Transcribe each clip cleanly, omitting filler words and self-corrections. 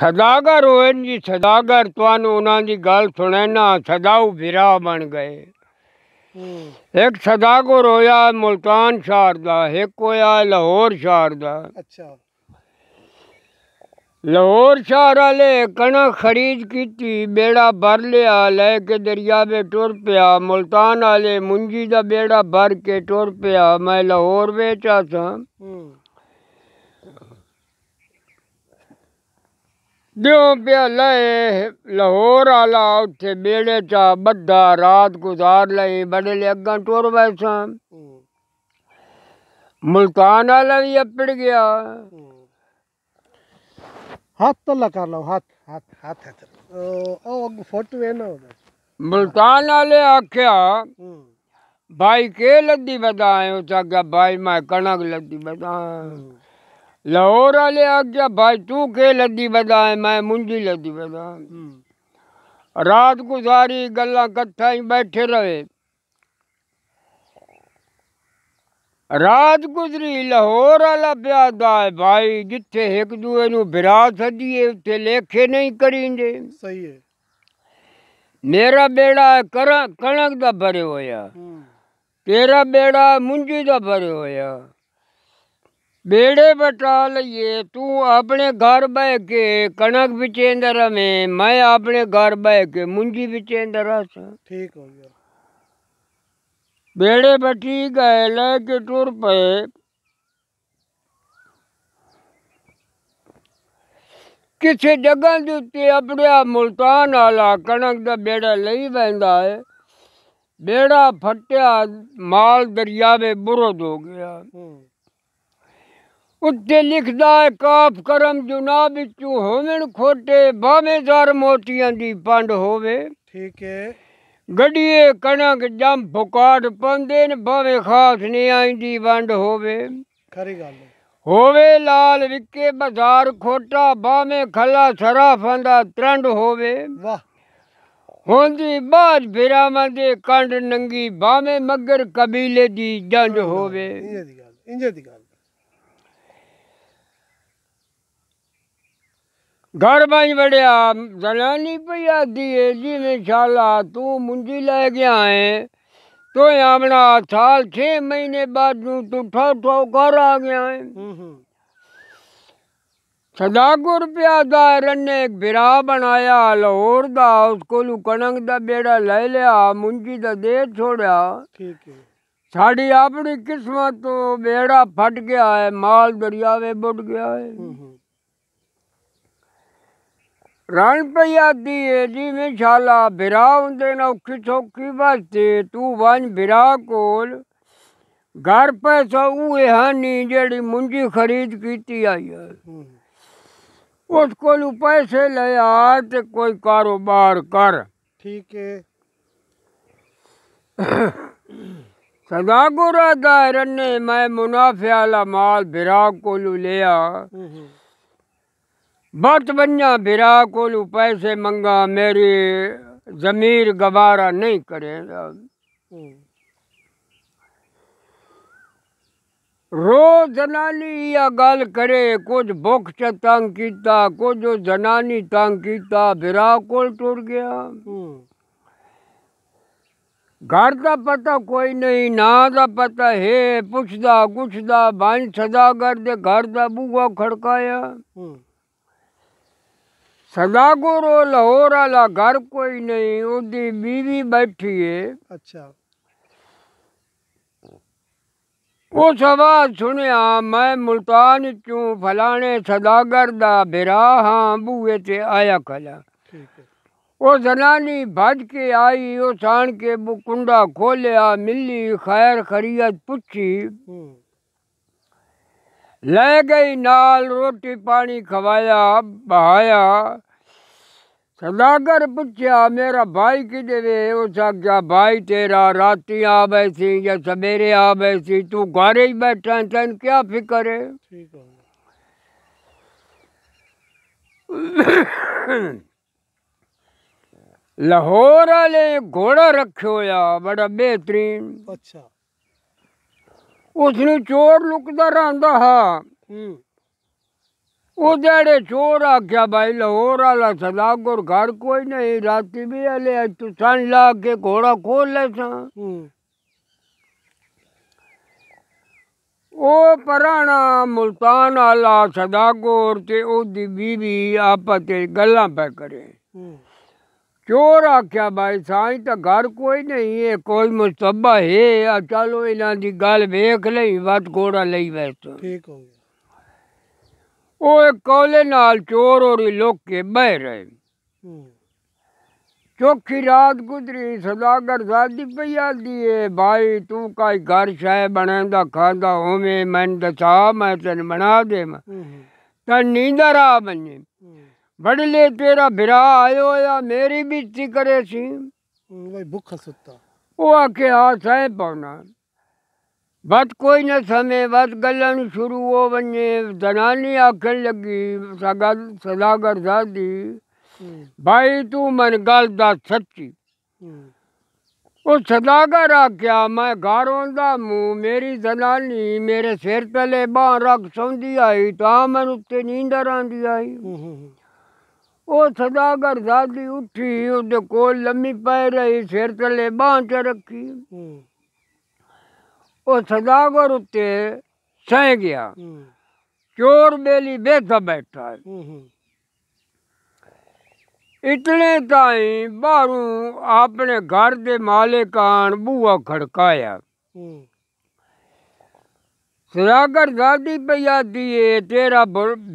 सदागर होए जी सदागर तुहानू उन्हां दी गल सुने ना सदाऊ भिरा बन गए। एक सदागर होया मुल्तान शहर दा, एक होया लाहौर शहर दा। अच्छा। लाहौर शहर वाले कणक खरीद की, बेड़ा भर लिया, लैके दरिया में टुर पिया। मुल्तान वाले मुंजी दा बेड़ा भर के टुर पिया। मैं लाहौर बेचा था। द्यों पिया लए लाहौर आला उत्थे बेड़े चा बद्धा रात गुजार लई, बड़े अग्गा टुर बैठा। मुल्तान वाला भी अपड़ गया। हाथ तला कर लो, हाथ हाथ हाथ है ओ फोटो है ना उधर। मुल्तान वाले आख्या भाई के लद्दी बताए, उसका भाई मैं कणक लद्दी बताए। लाहौर वाले आख्या भाई तू के लद्दी बताए, मैं मुंजी लद्दी बताए। रात गुजारी गल्ला कट्ठा ही बैठे रहे। रात गुजरी लाहौर वाला प्यादा है भाई जिथे एक दूए नू बिरा सदिए उत्थे लेखे नहीं करींदे। सही है। मेरा बेड़ा कणक दा भरे होया, तेरा बेड़ा मुंजी दा भरे होया। बेड़े बटा लिये, तू अपने घर बह के कणक बिचेंदा रहे, मैं अपने घर बह के मुंजी बिचेंदा रहा। ठीक हो गया। बेड़े बटी गए, लेके टुर पे। किसी जगह के उत्ते अपने मुल्तान वाला कणक दा बेड़ा लई बैठा है। बेड़ा फटिया, माल दरिया में बुरद हो गया। उत्ते लिखदा है काफ करम जुना बिचू होवन खोटे, भावे सर मोतियां दी पंड होवे। ठीक है। गड्डिए कणक जम फुकाट पांदे न, भावे खास न्याय दी वंड होवे। खरी गल है। होवे लाल विके बाजार खोटा, भावे खला सराफां दा त्रंड होवे। वाह। होंदी बाज फिरावां दे कंड नंगी, भावे मगर कबीले दी जंड होवे। इंजे दी गल। घर बन बड़िया जनानी पई आदी है जी में शाला तू मुंजी ले गया है, तो अपना साल 6 महीने बाद तू ठो घर आ गया है। सदागर प्यादा रन्ने एक बिरा बनाया लाहौर दा, उसको कणक दा बेड़ा ले लिया, मुंजी दा दे छोड़ा। ठीक है। साड़ी अपनी किस्मत तो बेड़ा फट गया है, माल दरिया में बुड़ गया है। रण पई आती है जी में शाला बिरा होंदे न औखी सौखी वास्ते, तू वन बिरा कोल घर पैसा उहे हानी जेड़ी मुंजी खरीद कीती आई है। उस कोल पैसे ले आ ते कोई कारोबार कर। ठीक है। सदागर आदा रन्ने मैं मुनाफे वाला माल बिरा कोलू लिया। बत बन्या बिरा कोलू पैसे मंगा, मेरी जमीर गवारा नहीं करेगा। रोज जनानी या गल करे, कुछ भुख च तंग कीता, कुछ जनानी तंग कीता, बिरा कोल टुर गया। घर का पता कोई नहीं, ना दा पता है, पुछदा कुछदा बन सदागर दे घर दा बूहा खड़काया। सदागर लाहौर वाला घर कोई नहीं, उसकी बीवी बैठी है। अच्छा। उस आवाज सुनिया मैं मुल्तान चू फलाने सदागर दा बिरा हाँ बूहे ते आया खला। वो जनानी भज के आई, उस आन के कुंडा खोलिया, मिली खैर खरीयत पुछी, ले गई नाल रोटी पानी खवाया बहाया। सदागर पूछया मेरा भाई किधे वे, उस आख्या भाई तेरा राती आ बैसी या सवेरे आ बैसी, तू घर ही बैठा है, तेन क्या फिक्र है। लाहौर वाले घोड़ा रखे होया बड़ा बेहतरीन। अच्छा। उसने चोर लुकदा रहा हा। ਉਹ ਜਿਹੜੇ ਚੋਰ ਆਖਿਆ ਭਾਈ ਲਾਹੌਰ ਵਾਲਾ ਸਦਾਗਰ ਘਰ ਕੋਈ ਨਹੀਂ ਰਾਤੀ ਵੀ ਹਲੇ ਤੂੰ ਸਣ ਲਾ ਕੇ ਘੋੜਾ ਖੋਲ ਲੈ ਸਾਂ ਉਹ ਪੁਰਾਣਾ ਮੁਲਤਾਨ ਵਾਲਾ ਸਦਾਗਰ ਤੇ ਉਹਦੀ ਬੀਵੀ ਆਪਸ ਤੇ ਗੱਲਾਂ ਪੈ ਕਰੇ ਚੋਰ ਆਖਿਆ ਭਾਈ ਸਾਈਂ ਤਾਂ ਘਰ ਕੋਈ ਨਹੀਂ ਹੈ ਕੋਈ ਮੁਸਤਬਾ ਹੈ ਚਲੋ ਇਹਨਾਂ ਦੀ ਗੱਲ ਵੇਖ ਲਈ ਵੱਧ ਘੋੜਾ ਲਈ ਵੈਸੇ ਠੀਕ ਹੋ ਗਿਆ ਉਹ ਇੱਕ ਕੋਲੇ ਨਾਲ ਚੋਰ ਔਰ ਲੋਕ ਕੇ ਬਹਿ ਰਹੇ चौखी रात गुजरी सदागर शादी पई आती है भाई तू काई घर शाय बनांदा खांदा होवे मैन दसा मैं तेन बना दे तन नींदर आ बने बड़ले तेरा बिरा आयो या मेरी बेइज्जती करे सी भाई भूखा सुता वो आके हाँ सह पाना बस कोई न समय बस गलन शुरू हो बने जनानी आखन लगी सदागर शादी भाई तू मन गल दस सच्ची वो सदागर आख्या मैं घर आंदा मुँह मेरी जनानी मेरे सिर तले बांह रख सौंदी आई ता मैं उत्ते नींदर आंदी आई वो सदागर दादी उठी उहदे कोल लम्मी पै रही सिर तले बांह च रखी वो सदागर उत्ते सह गया चोर बेली बेथा बैठा है इतने ताई बारू अपने घर दे मालिकान बूआ खड़काया सदागर दादी पई आती है तेरा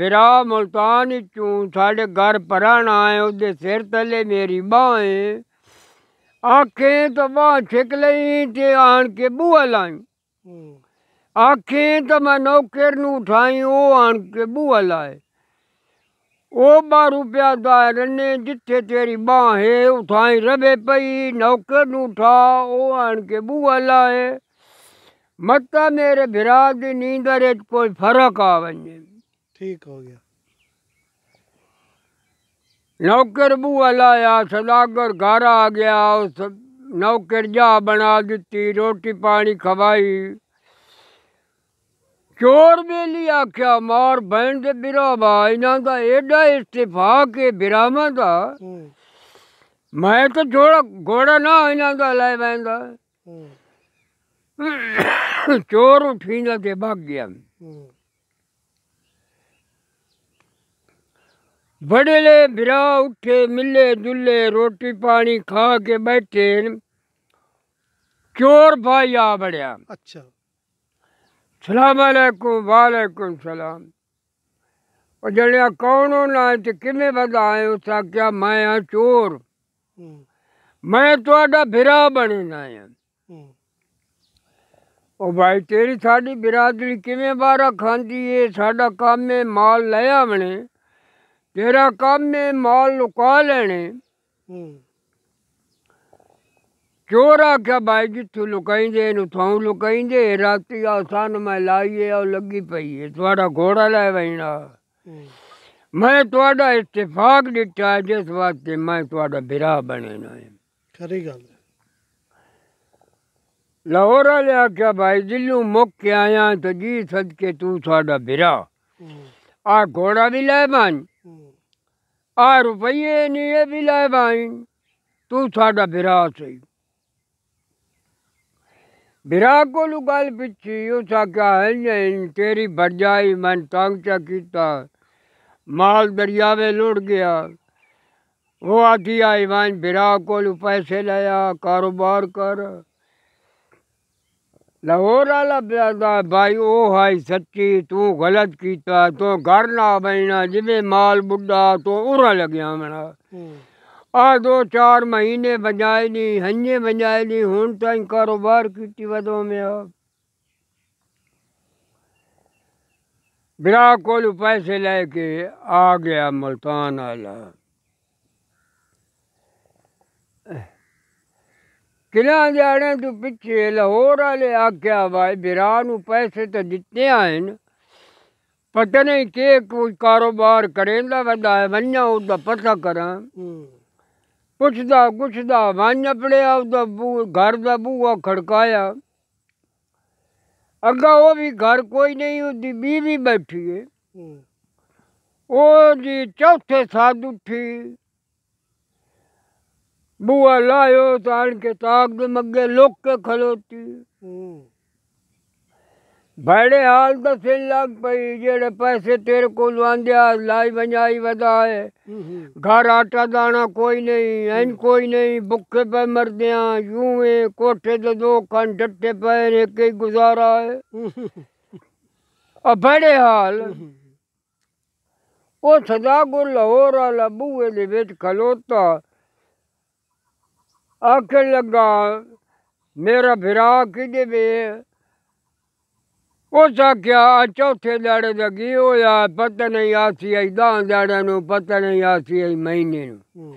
बिरा मुल्तान चूं साढ़े घर पराना है उसदे सिर तले मेरी बाहें आखें तो बाह छिक लई ते आन के बूआ लाई आखें तो मैं नौकर नू उठाई वो आन के बूआ लाए ओ 12 रुपया दा रन्ने जिथे तेरी बाह है उठाई रवे पई नौकर नू उठा ओ आन के बूआ लाए मत्ता मेरे बिरा दी नींदर कोई फर्क आ वने ठीक हो गया नौकर बूआ लाया सदागर घर आ गया उस नौकर जा बना दी रोटी पानी खवाई चोर बेली आख्या मार बहन दे बिरा बा इन्हां दा एडा इस्तेफाक है बिरामा दा मैं तो घोड़ा ना इन्हां दा लै वैंदा चोर उठींदा ते भाग गया बड़ेले बिरा उठे मिले जुले रोटी पानी खा के बैठे चोर भाई आ बढ़िया अच्छा सलाम अलैकुम वालेकुम सलाम और जड़िया कौन होना है तो किमें बताए उसका क्या मैं हाँ चोर मैं तो बिरा बनना है ओ भाई तेरी साड़ी बिरादरी किमें बारा खांदी है साडा काम में माल लिया बने तेरा काम में माल लुका लेने चोर आख्या भाई जिथू लुकाइंदे थाऊ लुकाइंदे राती आसान मैं लाइए और लगी पई है थोड़ा घोड़ा लै वहीना मैं थोड़ा इस्तेफाक दिता जिस वास्ते मैं थोड़ा बिरा बने है खरी गल लाहौर वाले आख्या भाई दिल्लू मुक के आया तो जी सदके तू थोड़ा बिरा आ घोड़ा भी लै बन आ रुपये नहीं भी लै बन तू थोड़ा बिरा सही बिरा को गल पिछी उस आख्या है तेरी भरजाई मन तंग चा कीता माल दरियावे लुढ़ गया वो आती आई वन बिरा को पैसे लिया कारोबार कर लाहौर वाला प्यादा भाई ओ हाई सच्ची तू गलत कीता तो घर ना बनना जिमें माल बुढ़ा तो उरा लग्या मना आ 2-4 महीने बजाए नहीं हंजे बजाए नहीं हूँ ताई कारोबार की वदों में आप बिरा को पैसे लेके आ गया मुल्तान वाला किना जाने तू पिछे लाहौर वाले आख्या भाई बिरा नू पैसे तो दिते आए पता नहीं के कोई कारोबार करेंदा वदा है वन्या उसका पता करा पुछदा वन अपने आपदा घर का बूआ खड़काया अगा वो भी घर कोई नहीं उसकी बीवी बैठी है ओ जी चौथे साथ उठी बुआ लायो तो आन के ताक दे मगे लोक के खलोती बड़े हाल दसन लग पई जेड़े पैसे तेरे को आंदिया लाई वंजाई वधाए घर आटा दाना कोई नहीं एन कोई नहीं भुखे पे मरदिया यूं है कोठे तो दो खन डटे पे एक ही गुजारा है अब बड़े हाल वो सदा को लाहौर वाला बूहे दे विच खलोता आखिर लगा मेरा भिरा किदे वे उस आख्या चौथे ध्याड़े दा की होया पता नहीं आसी आई 10 ध्याड़े नू पता नहीं आसी आई महीने नू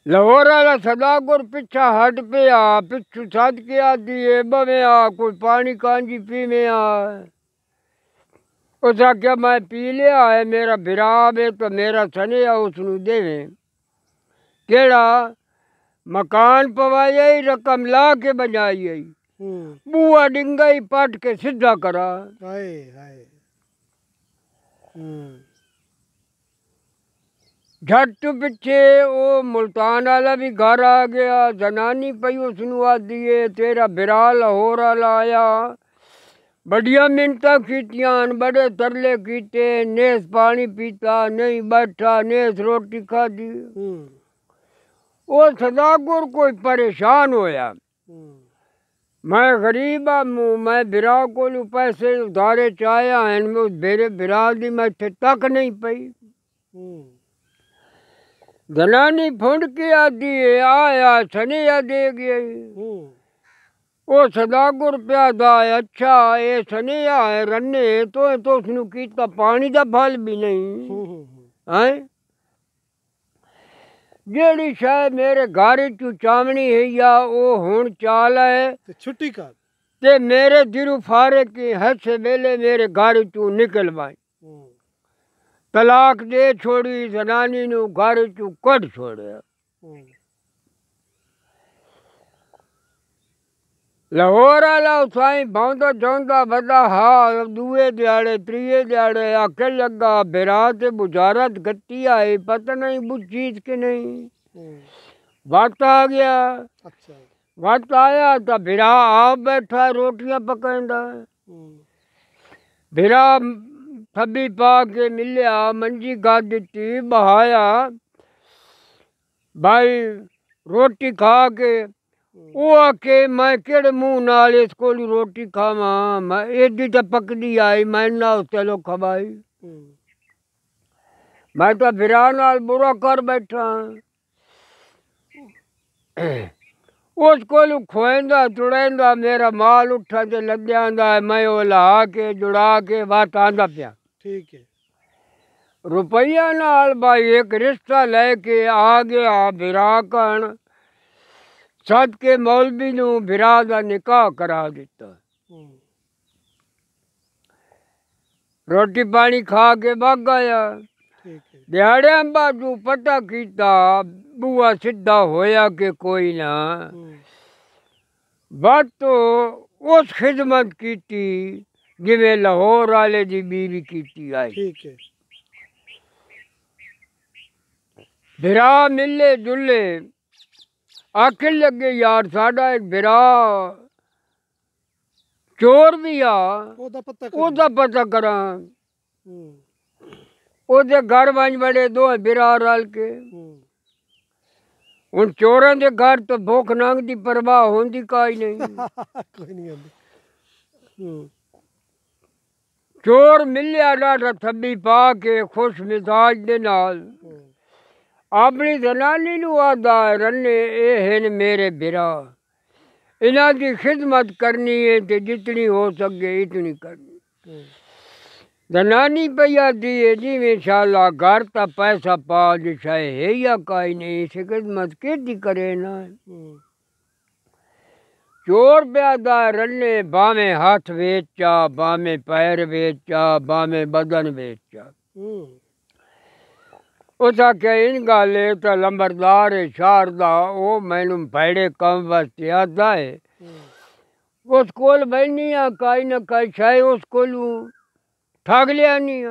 लाहौर वाला सदागुर पिछा हट पिया पिछू सद के आदि बवे आ कोई पानी कांजी पीवे आ उस आख्या मैं पी लिया है मेरा भिरा वे तो मेरा सनेहा उसनू देवे केड़ा मकान पवाया ही रकम ला के बजाई आई बुआ डिंगाई पट के सीधा करा झट पीछे वो मुल्तान वाला भी घर आ गया जनानी पई उसनू आदी है तेरा बिरा लाहौर वाला आया बढ़िया मिन्नतां कीतियां बड़े तरले कीते नेस पानी पीता नहीं बैठा नेस रोटी खाधी वो सदागुर कोई परेशान होया मैं गरीब मैं बिरा को पैसे उधारे चाया हैं मेरे बिरा दी मैं तक नहीं पई जनानी फुंड के आदि आया सनेहा दे गई वो सदागुर प्यादा है अच्छा ये सनेहा है रन्ने तो उसनू कीता पानी दा फल भी नहीं है जेड़ी शायद मेरे घर चू चावनी है या वो हुण चाल है छुट्टी कर ते मेरे दिरू फारे के हसे वेले मेरे घर चू निकल पाई तलाक दे छोड़ी जनानी नू घर चू कढ़ छोड़िया लाहौर वाला साईं भांदा जांदा बदा हा दूए दिहाड़े त्रीए दिहाड़े आखे लगा बिरा ते बुझारत गत्ती आई पता नहीं बुझीत कि नहीं वक्त आ गया वक्त आया तो बिरा आप बैठा रोटियां पकांदा बिरा थब्बी पा के मिलिया मंजी गा दी बहाया भाई रोटी खा के वो आके मैं केड़े मुंह नाल इस को रोटी खावा मैं एडी तो पकदी आई मैं ना चलो खवाई मैं तो बिरा नाल बुरा कर बैठा उस को खोएंदा तुड़ेंदा मेरा माल उठा ते लद्यांदा मैं वो ला के जुड़ा के बात आंदा पिया ठीक है रुपया नाल भाई एक रिश्ता लेके आ गया बिरा कण सद के मौलवी नू बिरा दा निकाह करा दिता रोटी पानी खा के भाग गया दिहाड़े बाजू पता कीता बुआ सीधा होया कि कोई ना बात तो उस खिदमत कीती जिवें लाहौर वाले दी बीवी कीती आई ठीक है बिरा मिले जुले आखिर लगे यार साडा एक बिरा चोर भी आ ओदा पता करा ओदे घर बंज बड़े दो बिरा रल के हुण चोरां दे घर तो भुख नंग दी परवाह होंदी काई नहीं कोई नहीं आंदी चोर मिलिया डाटा थब्बी पा के खुश मिजाज दे नाल अपनी जनानी नू आदा रन्ने ए हैं मेरे बिरा इन्हां दी खिदमत करनी है ते जितनी हो सके इतनी करनी जनानी पई आदी है जिवें शाला घर ता पैसा पा दिशाए है या काई नहीं इस खिदमत केदी करे ना चोर प्यादा रन्ने बावें हाथ बेचा बावें पैर बेचा बावें बदन बेचा उस आख्या इन गल तो लंबरदार है शहर का वो मैनू भैड़े कम वास्ते आता है उस कोल बहनी आ काई ना काई शाय उस कोलू थक लिया नहीं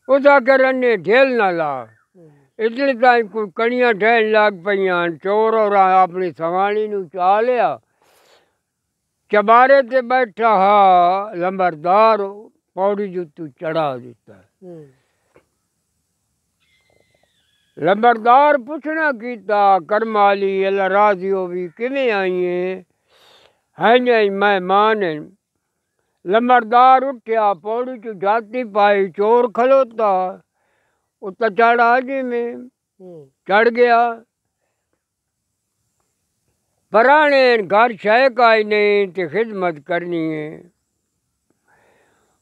उदा करने ढेल ना ला इतने ताई कोई कड़ियां ढहन लग पईयां चोर और अपनी सवाणी नू चा लिया चबारे ते बैठा हा लंबरदार पौड़ी जुत्तू चढ़ा दिता लंबरदार पुछना कीता करमाली अल्लाह राजी होवी किवें आई है नहीं मेहमान लंबरदार उठ्या पौड़ी च जाती पाई चोर खलोता उत चढ़ा जी में चढ़ गया पराने घर शह का ही नहीं ते खिदमत करनी है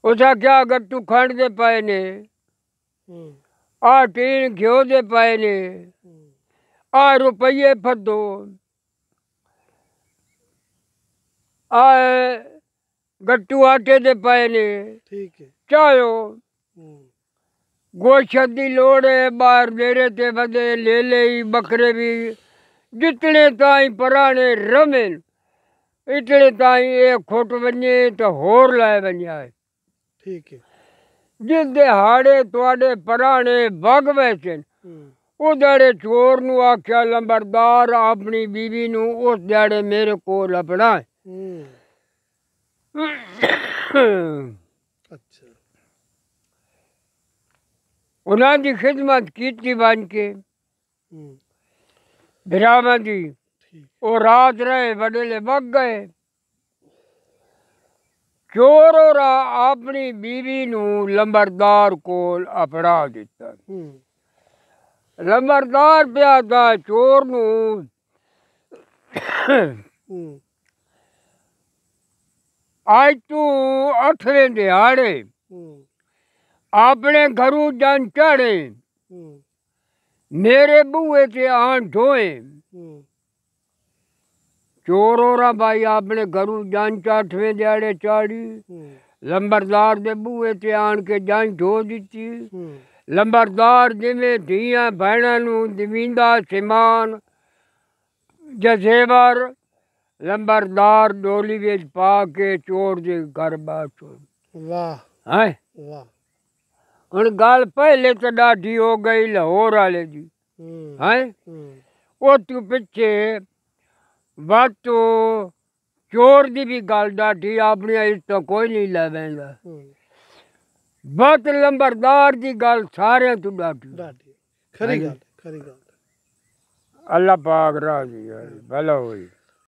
उसा क्या गट्टू खंड दे पाए ने आ टीन घ्यो दे पाए ने आ रुपये फदो आ गट्टू आटे दे पाए ने ठीक है चाहो गोश्त की लोड़ है बाहर डेरे ते बदे ले ले बकरे भी जितने ताई पराने रमेन इतने ताई एक खुट बने तो होर लाए बनिया है ठीक है जिस दिहाड़े तुहाडे पराने बग वैसे उधड़े चोर नू आख्या लंबरदार अपनी बीवी नू उस दिहाड़े मेरे को अपना अच्छा उन्हां दी खिदमत की बन के बिरामा दी वो रात रहे बड़ेले बग गए चोर और अपनी बीवी नू लंबरदार कोल अपना दिता लंबरदार पिया था चोर नू आज तू 8वें दिहाड़े अपने घरू जान चढ़े मेरे बुए से आन ढोए चोर हो भाई अपने घरू जान 8वें दिहाड़े चाड़ी लंबरदार दे बुए से आन के जान ढो दी लंबरदार जिमें धियां भैणा नू दिवींदा सिमान जजेवर लंबरदार डोली विच पा के चोर दे घर बाहर वाह है वाह हुण गल पहले तो डाढ़ी हो गई लाहौर वाले दी है वो तू पिछे बात तो चोर दी भी गल डाढ़ी अपनी इज्जत कोई नहीं लै बैंदा बत लंबरदार दी गल सारे तू डाढ़ी खरी गल खरी गल अल्लाह पाक राजी है भला होई।